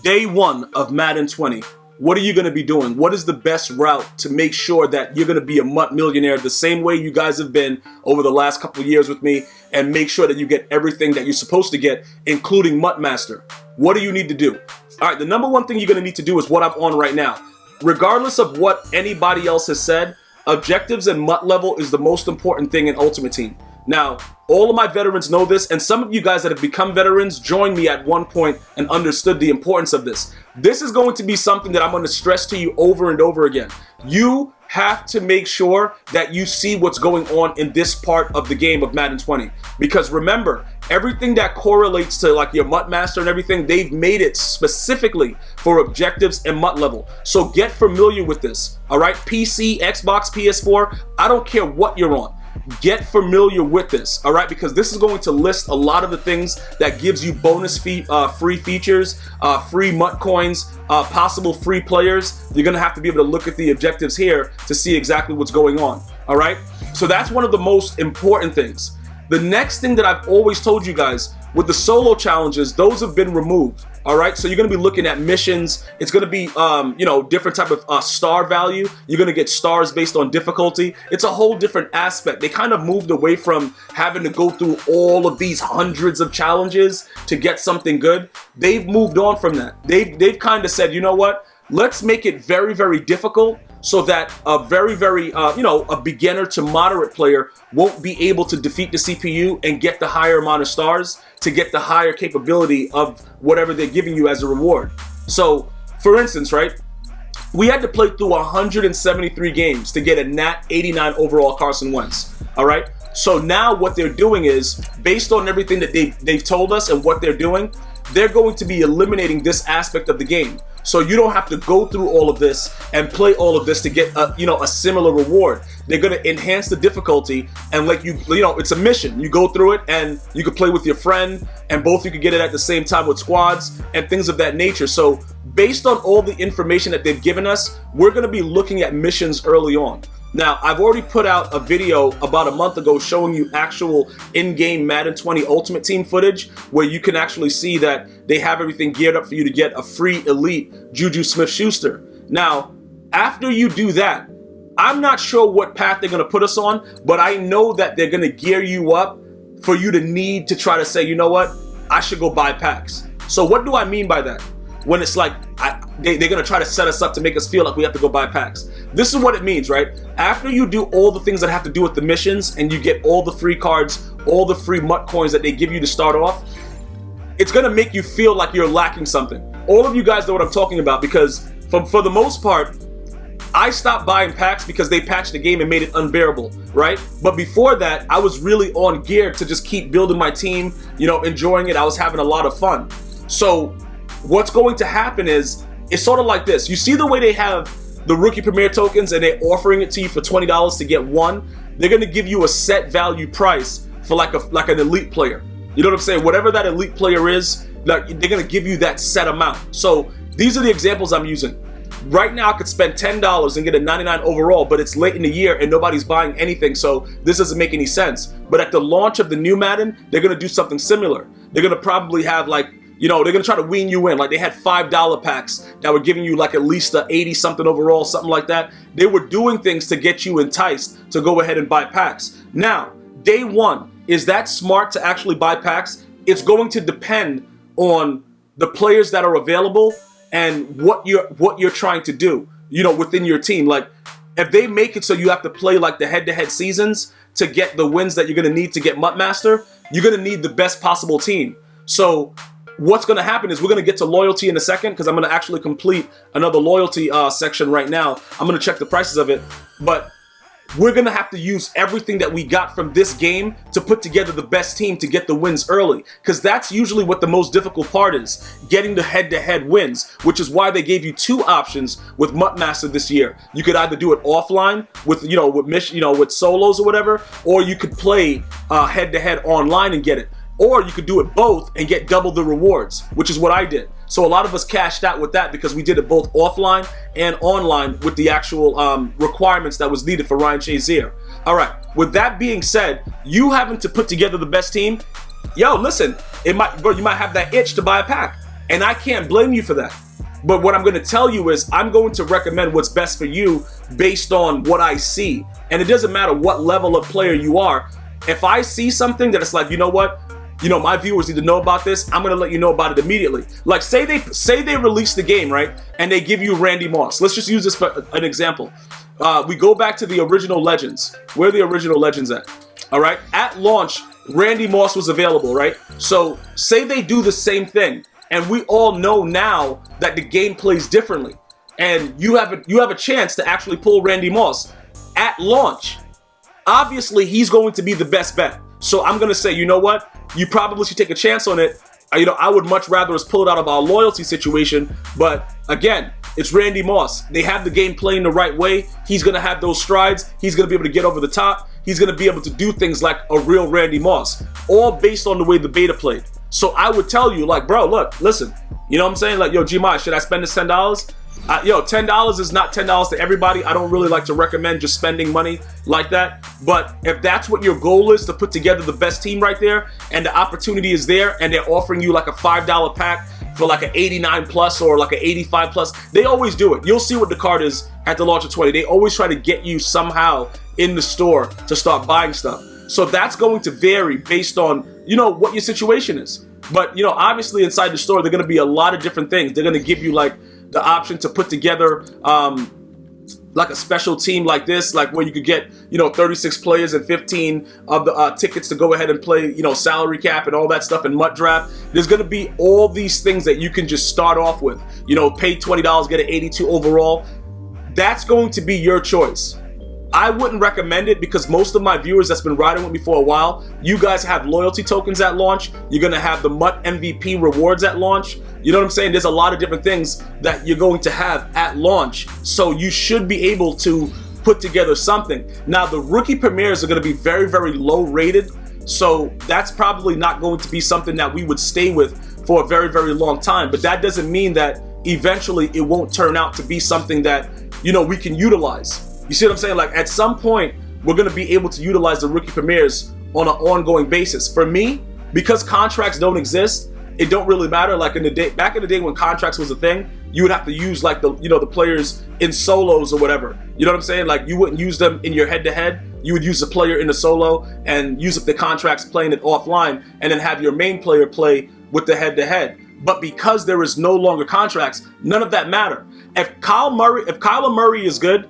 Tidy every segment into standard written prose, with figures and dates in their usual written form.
Day one of Madden 20. What are you going to be doing? What is the best route to make sure that you're going to be a MUT millionaire the same way you guys have been over the last couple of years with me, and make sure that you get everything that you're supposed to get, including MUT Master? What do you need to do? All right, the number one thing you're going to need to do is what I'm on right now. Regardless of what anybody else has said, objectives and MUT level is the most important thing in Ultimate Team. Now, all of my veterans know this, and some of you guys that have become veterans joined me at one point and understood the importance of this. This is going to be something that I'm going to stress to you over and over again. You have to make sure that you see what's going on in this part of the game of Madden 20. Because remember, everything that correlates to like your MUT Master and everything, they've made it specifically for objectives and MUT level. So get familiar with this, all right? PC, Xbox, PS4, I don't care what you're on. Get familiar with this, all right? Because this is going to list a lot of the things that gives you bonus free features, free MUT coins, possible free players. You're gonna have to be able to look at the objectives here to see exactly what's going on, all right? So that's one of the most important things. The next thing that I've always told you guys, with the solo challenges, those have been removed, all right? So you're gonna be looking at missions. It's gonna be, you know, different type of star value. You're gonna get stars based on difficulty. It's a whole different aspect. They kind of moved away from having to go through all of these hundreds of challenges to get something good. They've moved on from that. They've kind of said, you know what? Let's make it very, very difficult so that a very, you know, a beginner to moderate player won't be able to defeat the CPU and get the higher amount of stars to get the higher capability of whatever they're giving you as a reward. So, for instance, right, we had to play through 173 games to get a Nat 89 overall Carson Wentz, all right? So now what they're doing is, based on everything that they've told us and what they're doing, they're going to be eliminating this aspect of the game. So you don't have to go through all of this and play all of this to get a, you know, a similar reward. They're going to enhance the difficulty and let you know, it's a mission. You go through it and you can play with your friend and both you can get it at the same time with squads and things of that nature. So based on all the information that they've given us, we're going to be looking at missions early on. Now, I've already put out a video about a month ago showing you actual in-game Madden 20 Ultimate Team footage where you can actually see that they have everything geared up for you to get a free elite Juju Smith-Schuster. Now, after you do that, I'm not sure what path they're going to put us on, but I know that they're going to gear you up for you to need to try to say, you know what, I should go buy packs. So what do I mean by that? When it's like, they're going to try to set us up to make us feel like we have to go buy packs. This is what it means, right? After you do all the things that have to do with the missions and you get all the free cards, all the free MUT coins that they give you to start off, it's going to make you feel like you're lacking something. All of you guys know what I'm talking about because for the most part, I stopped buying packs because they patched the game and made it unbearable, right? But before that, I was really on gear to just keep building my team, you know, enjoying it. I was having a lot of fun. So what's going to happen is, it's sort of like this. You see the way they have the rookie premier tokens and they're offering it to you for $20 to get one? They're going to give you a set value price for like an elite player. You know what I'm saying? Whatever that elite player is, like, they're going to give you that set amount. So these are the examples I'm using. Right now, I could spend $10 and get a 99 overall, but it's late in the year and nobody's buying anything, so this doesn't make any sense. But at the launch of the new Madden, they're going to do something similar. They're going to probably have like, you know, they're going to try to wean you in. Like they had $5 packs that were giving you like at least a 80-something overall, something like that. They were doing things to get you enticed to go ahead and buy packs. Now, day one, is that smart to actually buy packs? It's going to depend on the players that are available and what you're trying to do, you know, within your team. Like if they make it so you have to play like the head-to-head seasons to get the wins that you're going to need to get MUT Master, you're going to need the best possible team. So what's going to happen is we're going to get to loyalty in a second because I'm going to actually complete another loyalty section right now. I'm going to check the prices of it, but we're going to have to use everything that we got from this game to put together the best team to get the wins early, because that's usually what the most difficult part is, getting the head-to-head wins, which is why they gave you two options with MUT Master this year. You could either do it offline with, you know, with solos or whatever, or you could play head-to-head online and get it. Or you could do it both and get double the rewards, which is what I did. So a lot of us cashed out with that because we did it both offline and online with the actual requirements that was needed for Ryan Shazier. All right, with that being said, you having to put together the best team, yo, listen, you might have that itch to buy a pack. And I can't blame you for that. But what I'm going to tell you is I'm going to recommend what's best for you based on what I see. And it doesn't matter what level of player you are. If I see something that it's like, you know what? You know, my viewers need to know about this. I'm going to let you know about it immediately. Like say they release the game, right? And they give you Randy Moss. Let's just use this for an example. We go back to the original Legends. Where are the original Legends at? All right. At launch, Randy Moss was available, right? So say they do the same thing. And we all know now that the game plays differently. And you have a chance to actually pull Randy Moss at launch. Obviously, he's going to be the best bet. So I'm going to say, you know what? You probably should take a chance on it. You know, I would much rather us pull it out of our loyalty situation. But again, it's Randy Moss. They have the game playing the right way. He's going to have those strides. He's going to be able to get over the top. He's going to be able to do things like a real Randy Moss, all based on the way the beta played. So I would tell you, like, bro, look, listen, you know what I'm saying? Like, yo, Gmi, should I spend this $10? Yo, $10 is not $10 to everybody. I don't really like to recommend just spending money like that. But if that's what your goal is, to put together the best team right there, and the opportunity is there, and they're offering you like a $5 pack for like an 89 plus or like an 85 plus, they always do it. You'll see what the card is at the launch of 20. They always try to get you somehow in the store to start buying stuff. So that's going to vary based on, you know, what your situation is. But, you know, obviously inside the store, there are going to be a lot of different things. They're going to give you like the option to put together like a special team like this, like where you could get, you know, 36 players and 15 of the tickets to go ahead and play, you know, salary cap and all that stuff in MUT draft. There's going to be all these things that you can just start off with, you know, pay $20, get an 82 overall. That's going to be your choice. I wouldn't recommend it because most of my viewers that's been riding with me for a while, you guys have loyalty tokens at launch. You're going to have the MUT MVP rewards at launch. You know what I'm saying? There's a lot of different things that you're going to have at launch. So you should be able to put together something. Now, the rookie premieres are going to be very, very low rated. So that's probably not going to be something that we would stay with for a very, very long time. But that doesn't mean that eventually it won't turn out to be something that, you know, we can utilize. You see what I'm saying? Like at some point, we're going to be able to utilize the rookie premieres on an ongoing basis. For me, because contracts don't exist, it don't really matter. Like in the day, back in the day when contracts was a thing, you would have to use like the, you know, the players in solos or whatever. You know what I'm saying? Like you wouldn't use them in your head-to-head. You would use the player in the solo and use up the contracts playing it offline, and then have your main player play with the head-to-head. But because there is no longer contracts, none of that matter. If Kyler Murray is good,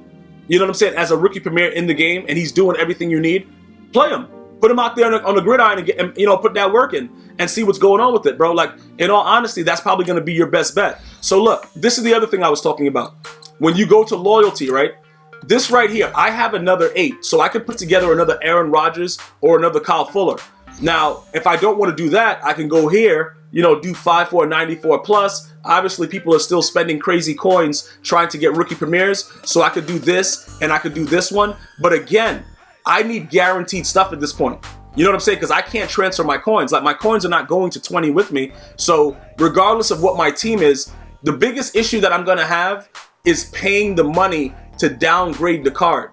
you know what I'm saying, as a rookie premier in the game, and he's doing everything you need, play him. Put him out there on the gridiron and get him, you know, put that work in and see what's going on with it, bro. Like, in all honesty, that's probably going to be your best bet. So look, this is the other thing I was talking about. When you go to loyalty, right? This right here, I have another 8, so I could put together another Aaron Rodgers or another Kyle Fuller. Now, if I don't want to do that, I can go here, you know, do 5 for a 94 plus. Obviously, people are still spending crazy coins trying to get rookie premieres, so I could do this and I could do this one. But again, I need guaranteed stuff at this point. You know what I'm saying? Because I can't transfer my coins. Like, my coins are not going to 20 with me. So regardless of what my team is, the biggest issue that I'm going to have is paying the money to downgrade the card.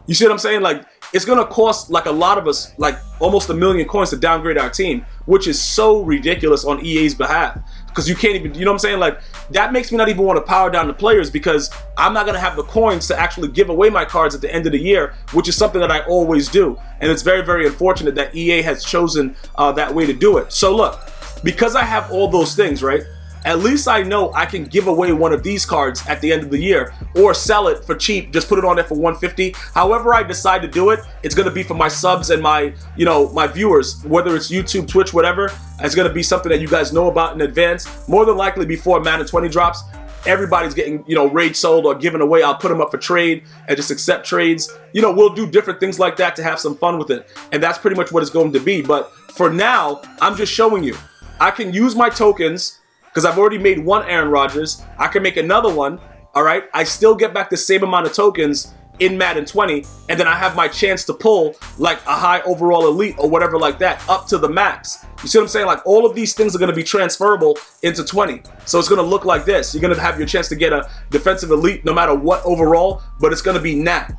You see what I'm saying? Like, it's going to cost like a lot of us, like almost 1 million coins to downgrade our team, which is so ridiculous on EA's behalf. Because you can't even, you know what I'm saying? Like, that makes me not even want to power down the players, because I'm not going to have the coins to actually give away my cards at the end of the year, which is something that I always do. And it's very, very unfortunate that EA has chosen that way to do it. So look, because I have all those things, right? At least I know I can give away one of these cards at the end of the year, or sell it for cheap, just put it on there for 150. However I decide to do it, it's going to be for my subs and my, you know, my viewers, whether it's YouTube, Twitch, whatever. It's going to be something that you guys know about in advance. More than likely before Madden 20 drops, everybody's getting, you know, raid sold or given away. I'll put them up for trade and just accept trades. You know, we'll do different things like that to have some fun with it. And that's pretty much what it's going to be. But for now, I'm just showing you. I can use my tokens, because I've already made one Aaron Rodgers. I can make another one, all right? I still get back the same amount of tokens in Madden 20, and then I have my chance to pull like a high overall elite or whatever like that up to the max. You see what I'm saying? Like, all of these things are going to be transferable into 20. So it's going to look like this. You're going to have your chance to get a defensive elite no matter what overall, but it's going to be nat.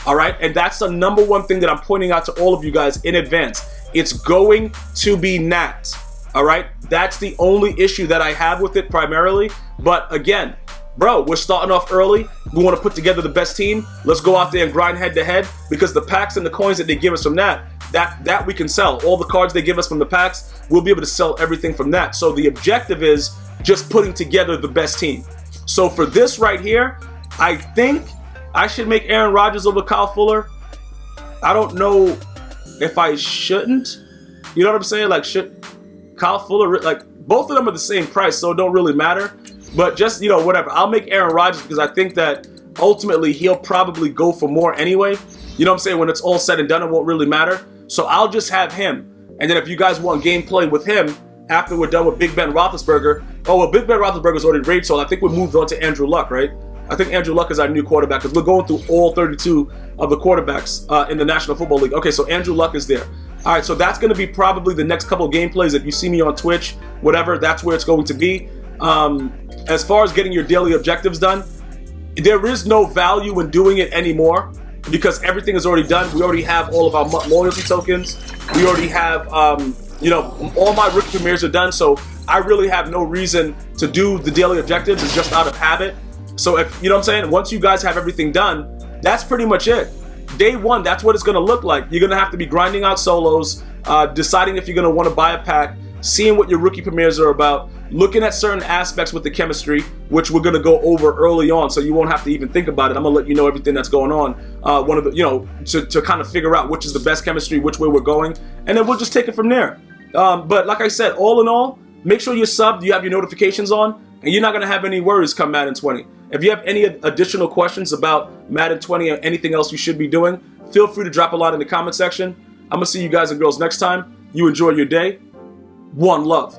All right? And that's the number one thing that I'm pointing out to all of you guys in advance. It's going to be nat. All right, that's the only issue that I have with it primarily. But again, bro, we're starting off early. We want to put together the best team. Let's go out there and grind head to head, because the packs and the coins that they give us from that we can sell. All the cards they give us from the packs, we'll be able to sell everything from that. So the objective is just putting together the best team. So for this right here, I think I should make Aaron Rodgers over Kyle Fuller. I don't know if I shouldn't. You know what I'm saying? Like, should Kyle Fuller, like, both of them are the same price, so it don't really matter. But just, you know, whatever. I'll make Aaron Rodgers because I think that ultimately he'll probably go for more anyway. You know what I'm saying? When it's all said and done, it won't really matter. So I'll just have him. And then if you guys want gameplay with him after we're done with Big Ben Roethlisberger, oh, well, Big Ben Roethlisberger's already rage sold. I think we moved on to Andrew Luck, right? I think Andrew Luck is our new quarterback because we're going through all 32 of the quarterbacks in the National Football League. Okay, so Andrew Luck is there. All right, so that's going to be probably the next couple of gameplays. If you see me on Twitch, whatever, that's where it's going to be. As far as getting your daily objectives done, there is no value in doing it anymore because everything is already done. We already have all of our loyalty tokens. We already have, you know, all my rookie premieres are done. So I really have no reason to do the daily objectives. It's just out of habit. So if, you know what I'm saying, once you guys have everything done, that's pretty much it. Day one, that's what it's going to look like. You're going to have to be grinding out solos, deciding if you're going to want to buy a pack, seeing what your rookie premieres are about, looking at certain aspects with the chemistry, which we're going to go over early on, so you won't have to even think about it. I'm going to let you know everything that's going on, one of the, you know, to kind of figure out which is the best chemistry, which way we're going, and then we'll just take it from there. But like I said, all in all, make sure you're subbed, you have your notifications on, and you're not going to have any worries come Madden 20. If you have any additional questions about Madden 20 or anything else you should be doing, feel free to drop a line in the comment section. I'm going to see you guys and girls next time. You enjoy your day. One love.